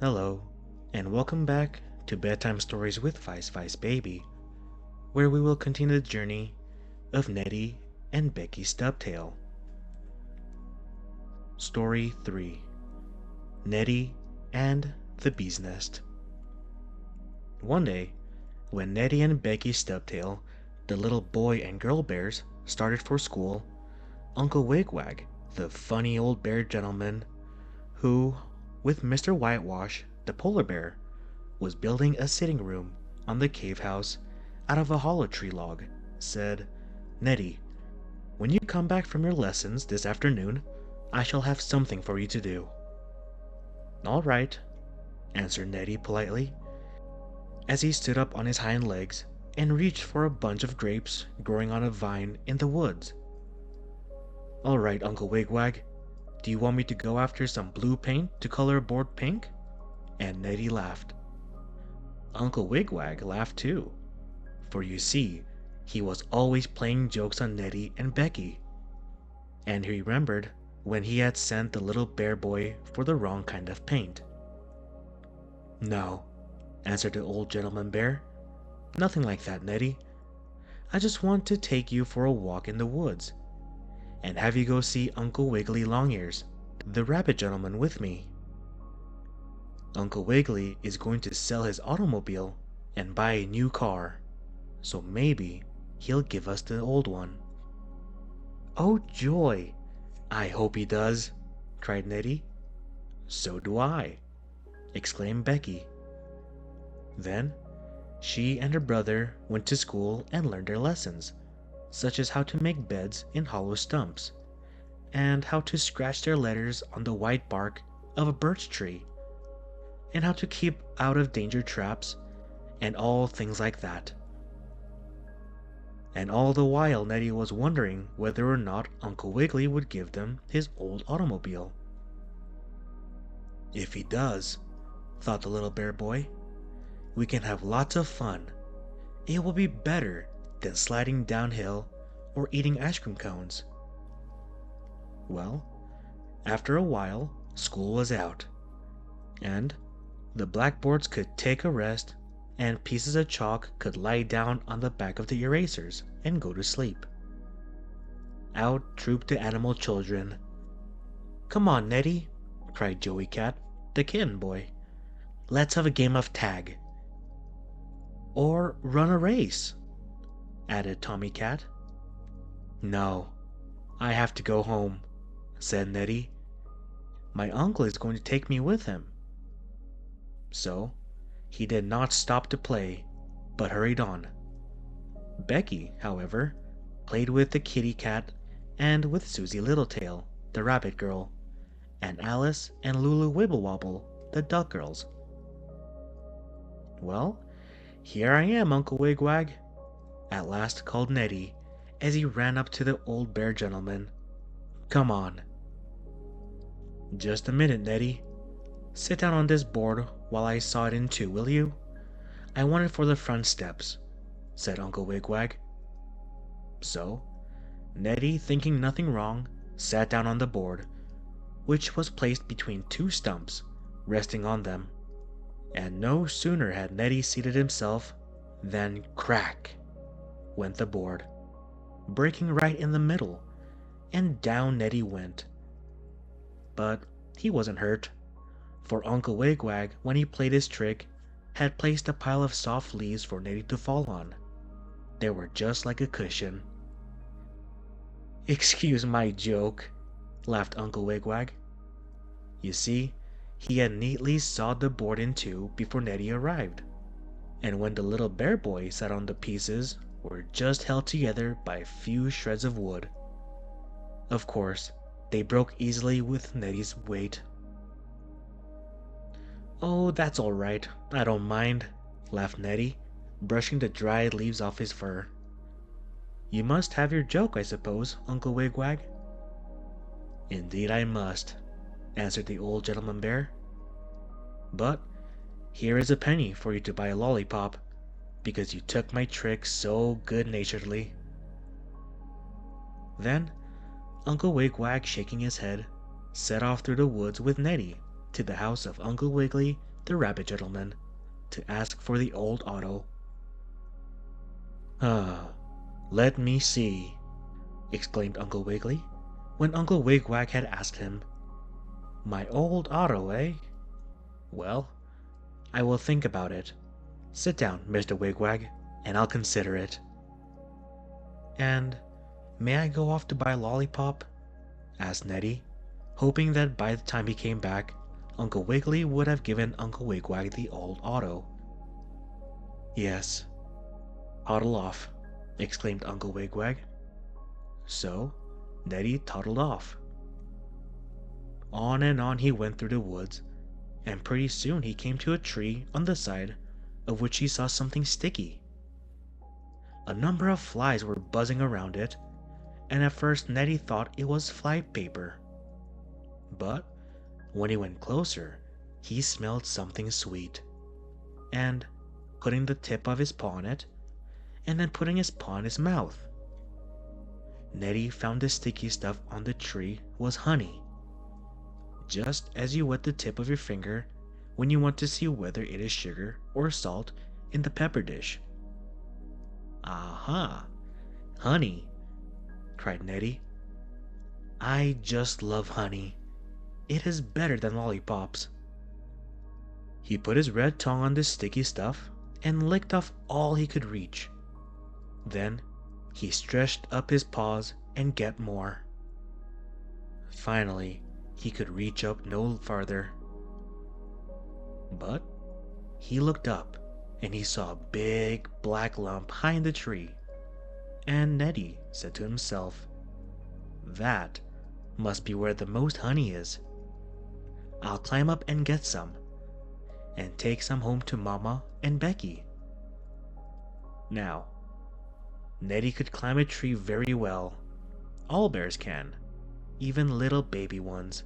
Hello, and welcome back to Bedtime Stories with Vice Vice Baby, where we will continue the journey of Neddie and Beckie Stubtail. Story 3: Neddie and the Bee's Nest. One day, when Neddie and Beckie Stubtail, the little boy and girl bears, started for school, Uncle Wigwag, the funny old bear gentleman, who, with Mr. Whitewash, the polar bear, was building a sitting room on the cave house out of a hollow tree log, said, "Neddie, when you come back from your lessons this afternoon, I shall have something for you to do." "All right," answered Neddie politely, as he stood up on his hind legs and reached for a bunch of grapes growing on a vine in the woods. "All right, Uncle Wigwag, do you want me to go after some blue paint to color a board pink?" And Neddie laughed. Uncle Wigwag laughed too, for you see, he was always playing jokes on Neddie and Beckie, and he remembered when he had sent the little bear boy for the wrong kind of paint. "No," answered the old gentleman bear, "nothing like that, Neddie. I just want to take you for a walk in the woods, and have you go see Uncle Wiggily Longears, the rabbit gentleman, with me. Uncle Wiggily is going to sell his automobile and buy a new car, so maybe he'll give us the old one." "Oh joy! I hope he does!" cried Neddie. "So do I!" exclaimed Beckie. Then she and her brother went to school and learned their lessons, such as how to make beds in hollow stumps, and how to scratch their letters on the white bark of a birch tree, and how to keep out of danger traps, and all things like that. And all the while Neddie was wondering whether or not Uncle Wiggily would give them his old automobile. "If he does," thought the little bear boy, "we can have lots of fun. It will be better than sliding downhill or eating ice cream cones." Well, after a while, school was out, and the blackboards could take a rest, and pieces of chalk could lie down on the back of the erasers and go to sleep. Out trooped the animal children. "Come on, Neddie," cried Joey Cat, the kitten boy. "Let's have a game of tag." "Or run a race," added Tommy Cat. "No, I have to go home," said Neddie. "My uncle is going to take me with him." So he did not stop to play, but hurried on. Beckie, however, played with the kitty cat and with Susie Littletail, the rabbit girl, and Alice and Lulu Wibblewobble, the duck girls. "Well, here I am, Uncle Wigwag," at last called Neddie as he ran up to the old bear gentleman. "Come on." "Just a minute, Neddie. Sit down on this board while I saw it in two, will you? I want it for the front steps," said Uncle Wigwag. So Neddie, thinking nothing wrong, sat down on the board, which was placed between two stumps, resting on them. And no sooner had Neddie seated himself than crack went the board, breaking right in the middle, and down Neddie went. But he wasn't hurt, for Uncle Wigwag, when he played his trick, had placed a pile of soft leaves for Neddie to fall on. They were just like a cushion. "Excuse my joke," laughed Uncle Wigwag. You see, he had neatly sawed the board in two before Neddie arrived, and when the little bear boy sat on, the pieces were just held together by a few shreds of wood. Of course, they broke easily with Neddie's weight. "Oh, that's all right, I don't mind," laughed Neddie, brushing the dried leaves off his fur. "You must have your joke, I suppose, Uncle Wigwag?" "Indeed I must," answered the old gentleman bear. "But here is a penny for you to buy a lollipop, because you took my trick so good-naturedly." Then Uncle Wigwag, shaking his head, set off through the woods with Neddie to the house of Uncle Wiggily the rabbit gentleman, to ask for the old auto. Ah, let me see, exclaimed Uncle Wiggily, when Uncle Wigwag had asked him. My old auto, eh? Well, I will think about it. Sit down, Mr. Wigwag, and I'll consider it. And may I go off to buy a lollipop? Asked Neddie, hoping that by the time he came back, Uncle Wiggily would have given Uncle Wigwag the old auto. Yes, toddle off, exclaimed Uncle Wigwag. So, Neddie toddled off. On and on he went through the woods, and pretty soon he came to a tree on the side of which he saw something sticky. A number of flies were buzzing around it, and at first Neddie thought it was fly paper. But when he went closer, he smelled something sweet, and putting the tip of his paw on it, and then putting his paw in his mouth, Neddie found the sticky stuff on the tree was honey, just as you wet the tip of your finger when you want to see whether it is sugar or salt in the pepper dish. Aha! Honey! Cried Neddie. I just love honey. It is better than lollipops. He put his red tongue on the sticky stuff and licked off all he could reach. Then he stretched up his paws and get more. Finally, he could reach up no farther. But he looked up and he saw a big black lump high in the tree. And Neddie said to himself, that must be where the most honey is. I'll climb up and get some, and take some home to Mama and Beckie. Now, Neddie could climb a tree very well. All bears can, even little baby ones,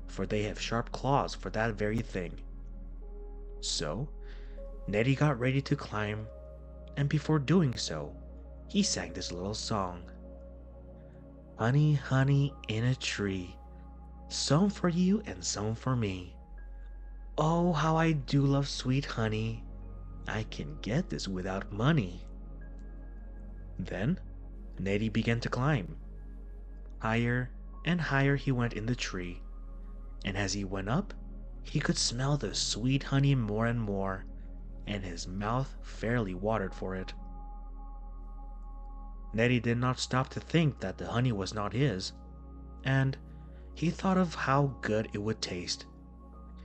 for they have sharp claws for that very thing. So, Neddie got ready to climb, and before doing so, he sang this little song. Honey, honey in a tree, some for you and some for me. Oh, how I do love sweet honey. I can get this without money. Then, Neddie began to climb. Higher and higher he went in the tree, and as he went up, he could smell the sweet honey more and more, and his mouth fairly watered for it. Neddie did not stop to think that the honey was not his, and he thought of how good it would taste,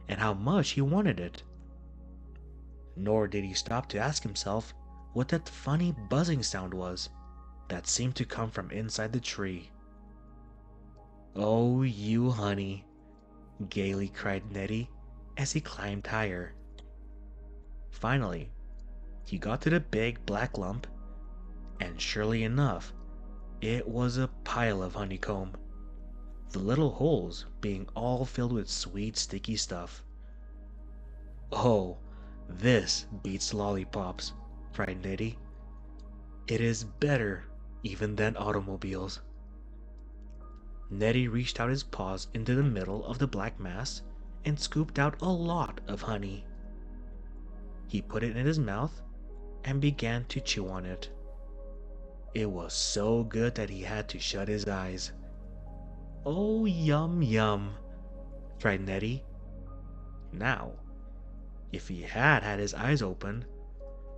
and how much he wanted it. Nor did he stop to ask himself what that funny buzzing sound was that seemed to come from inside the tree. Oh, you honey, gaily cried Neddie as he climbed higher. Finally, he got to the big black lump, and surely enough, it was a pile of honeycomb, the little holes being all filled with sweet sticky stuff. Oh, this beats lollipops, cried Neddie. It is better even than automobiles. Neddie reached out his paws into the middle of the black mass and scooped out a lot of honey. He put it in his mouth and began to chew on it. It was so good that he had to shut his eyes. Oh, yum, yum, cried Neddie. Now, if he had had his eyes open,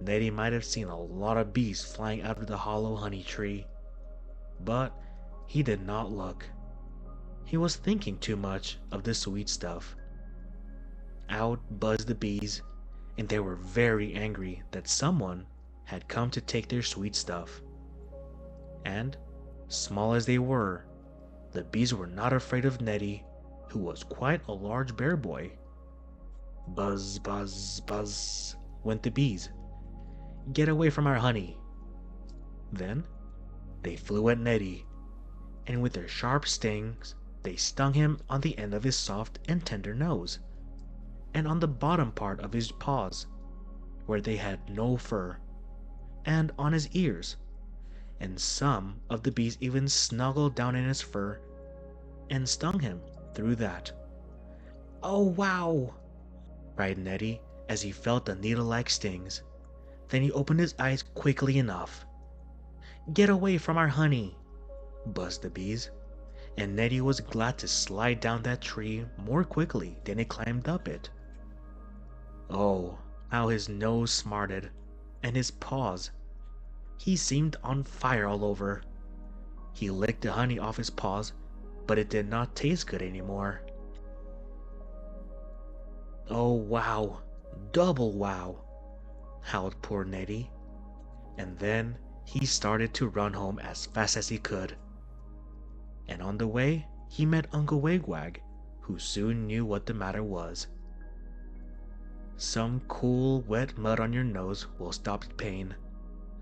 Neddie might have seen a lot of bees flying out of the hollow honey tree. But he did not look. He was thinking too much of the sweet stuff. Out buzzed the bees, and they were very angry that someone had come to take their sweet stuff. And, small as they were, the bees were not afraid of Neddie, who was quite a large bear boy. Buzz, buzz, buzz, went the bees. Get away from our honey. Then, they flew at Neddie, and with their sharp stings, they stung him on the end of his soft and tender nose, and on the bottom part of his paws, where they had no fur, and on his ears, and some of the bees even snuggled down in his fur and stung him through that. Oh, wow! Cried Neddie as he felt the needle-like stings. Then he opened his eyes quickly enough. "Get away from our honey!" buzzed the bees, and Neddie was glad to slide down that tree more quickly than he climbed up it. Oh, how his nose smarted, and his paws. He seemed on fire all over. He licked the honey off his paws, but it did not taste good anymore. "Oh wow, double wow," howled poor Neddie, and then he started to run home as fast as he could. And on the way, he met Uncle Wigwag, who soon knew what the matter was. "Some cool, wet mud on your nose will stop the pain,"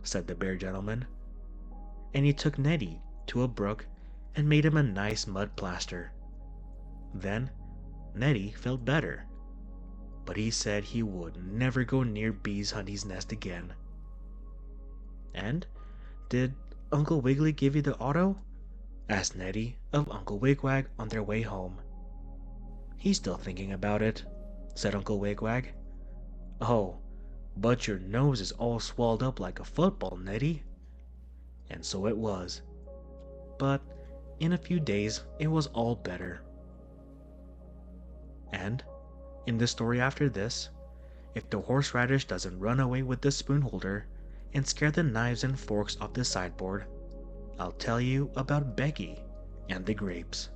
said the bear gentleman. And he took Neddie to a brook and made him a nice mud plaster. Then Neddie felt better, but he said he would never go near Bee's honey's nest again. "And did Uncle Wiggily give you the auto?" asked Neddie of Uncle Wigwag on their way home. "He's still thinking about it," said Uncle Wigwag. "Oh, but your nose is all swelled up like a football, Neddie." And so it was. But in a few days it was all better. And in the story after this, if the horseradish doesn't run away with the spoon holder and scare the knives and forks off the sideboard, I'll tell you about Beckie and the grapes.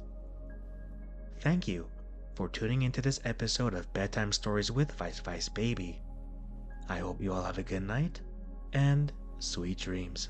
Thank you for tuning into this episode of Bedtime Stories with Vice Vice Baby. I hope you all have a good night and sweet dreams.